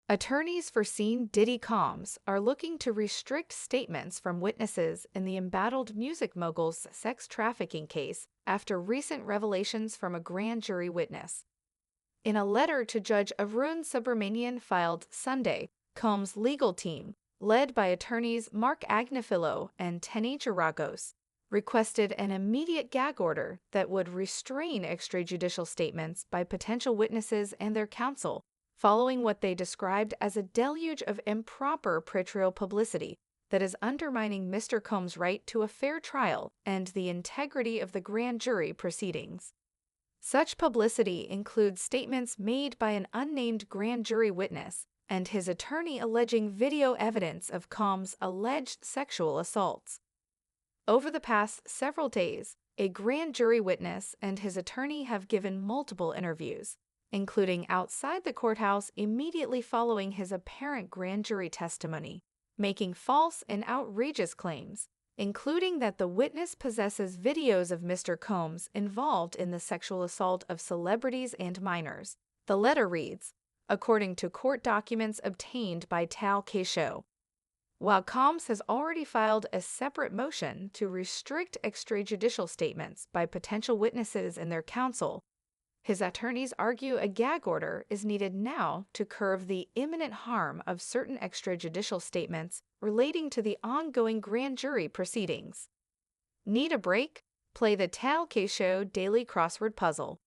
Attorneys for scene Diddy Combs are looking to restrict statements from witnesses in the embattled music mogul's sex trafficking case after recent revelations from a grand jury witness. In a letter to Judge Arun Subramanian filed Sunday, Combs' legal team, led by attorneys Mark Agnifilo and Tenny Geragos, requested an immediate gag order that would restrain extrajudicial statements by potential witnesses and their counsel, following what they described as a deluge of improper pretrial publicity that is undermining Mr. Combs' right to a fair trial and the integrity of the grand jury proceedings. Such publicity includes statements made by an unnamed grand jury witness and his attorney alleging video evidence of Combs' alleged sexual assaults. Over the past several days, a grand jury witness and his attorney have given multiple interviews, including outside the courthouse immediately following his apparent grand jury testimony, making false and outrageous claims, including that the witness possesses videos of Mr. Combs involved in the sexual assault of celebrities and minors. The letter reads, according to court documents obtained by Tal Keisho. While Combs has already filed a separate motion to restrict extrajudicial statements by potential witnesses and their counsel, his attorneys argue a gag order is needed now to curb the imminent harm of certain extrajudicial statements relating to the ongoing grand jury proceedings. Need a break? Play the Tal Keisho Daily Crossword Puzzle.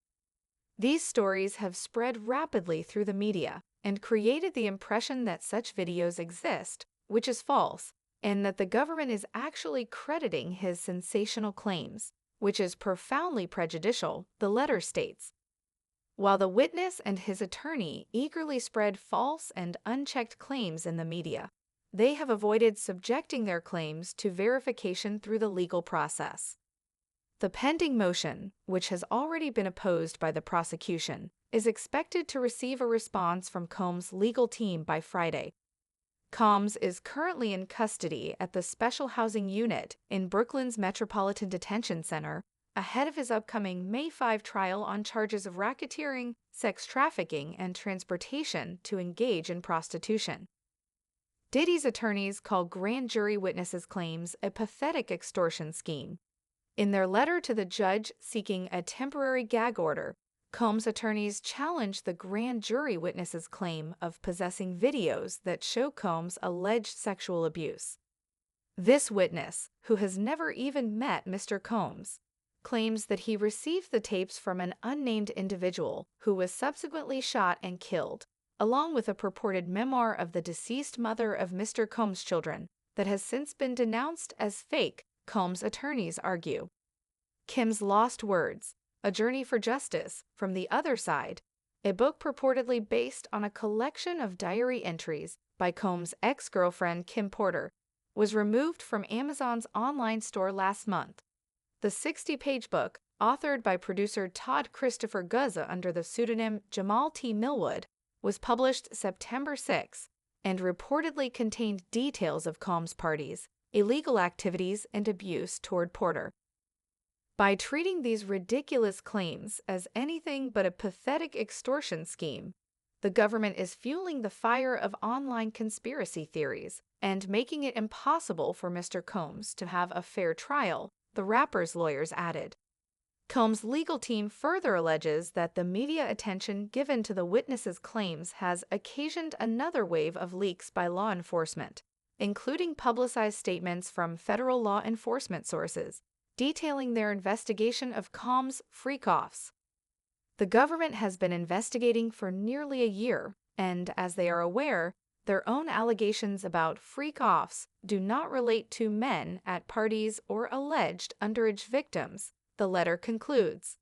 These stories have spread rapidly through the media and created the impression that such videos exist, which is false, and that the government is actually crediting his sensational claims, which is profoundly prejudicial, the letter states. While the witness and his attorney eagerly spread false and unchecked claims in the media, they have avoided subjecting their claims to verification through the legal process. The pending motion, which has already been opposed by the prosecution, is expected to receive a response from Combs' legal team by Friday. Combs is currently in custody at the Special Housing Unit in Brooklyn's Metropolitan Detention Center, ahead of his upcoming May 5 trial on charges of racketeering, sex trafficking, and transportation to engage in prostitution. Diddy's attorneys call grand jury witnesses' claims a pathetic extortion scheme. In their letter to the judge seeking a temporary gag order, Combs' attorneys challenged the grand jury witness's claim of possessing videos that show Combs' alleged sexual abuse. This witness, who has never even met Mr. Combs, claims that he received the tapes from an unnamed individual who was subsequently shot and killed, along with a purported memoir of the deceased mother of Mr. Combs' children that has since been denounced as fake, Combs' attorneys argue. Kim's Lost Words, A Journey for Justice from the Other Side, a book purportedly based on a collection of diary entries by Combs' ex-girlfriend Kim Porter, was removed from Amazon's online store last month. The 60-page book, authored by producer Todd Christopher Guzza under the pseudonym Jamal T. Millwood, was published September 6 and reportedly contained details of Combs' parties, illegal activities, and abuse toward Porter. By treating these ridiculous claims as anything but a pathetic extortion scheme, the government is fueling the fire of online conspiracy theories and making it impossible for Mr. Combs to have a fair trial, the rapper's lawyers added. Combs' legal team further alleges that the media attention given to the witness's claims has occasioned another wave of leaks by law enforcement, including publicized statements from federal law enforcement sources detailing their investigation of Combs' freak-offs. The government has been investigating for nearly a year, and as they are aware, their own allegations about freak-offs do not relate to men at parties or alleged underage victims, the letter concludes.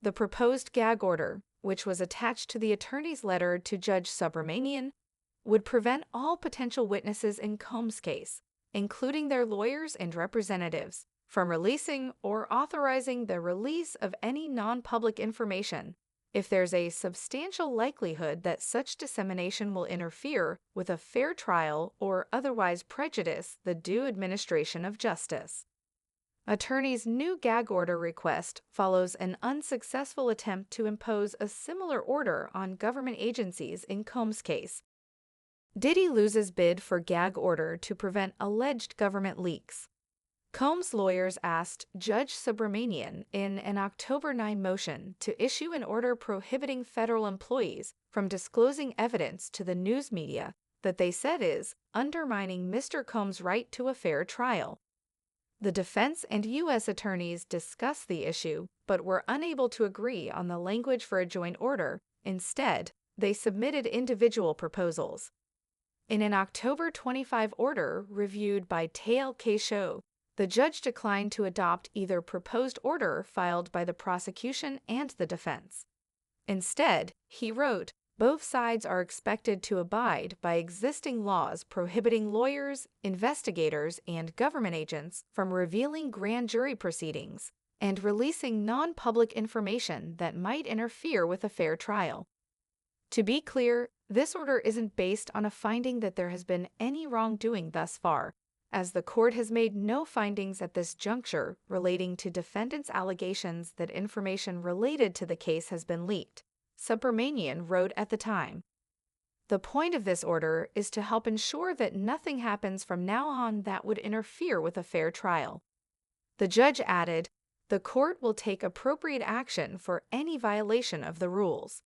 The proposed gag order, which was attached to the attorney's letter to Judge Subramanian, would prevent all potential witnesses in Combs' case, including their lawyers and representatives, from releasing or authorizing the release of any non-public information if there's a substantial likelihood that such dissemination will interfere with a fair trial or otherwise prejudice the due administration of justice. Attorney's new gag order request follows an unsuccessful attempt to impose a similar order on government agencies in Combs' case, Diddy loses bid for gag order to prevent alleged government leaks. Combs' lawyers asked Judge Subramanian in an October 9 motion to issue an order prohibiting federal employees from disclosing evidence to the news media that they said is undermining Mr. Combs' right to a fair trial. The defense and U.S. attorneys discussed the issue, but were unable to agree on the language for a joint order. Instead, they submitted individual proposals. In an October 25 order reviewed by Tail Keisho, the judge declined to adopt either proposed order filed by the prosecution and the defense. Instead, he wrote, both sides are expected to abide by existing laws prohibiting lawyers, investigators, and government agents from revealing grand jury proceedings and releasing non-public information that might interfere with a fair trial. To be clear, this order isn't based on a finding that there has been any wrongdoing thus far, as the court has made no findings at this juncture relating to defendants' allegations that information related to the case has been leaked, Subramanian wrote at the time. The point of this order is to help ensure that nothing happens from now on that would interfere with a fair trial. The judge added, the court will take appropriate action for any violation of the rules.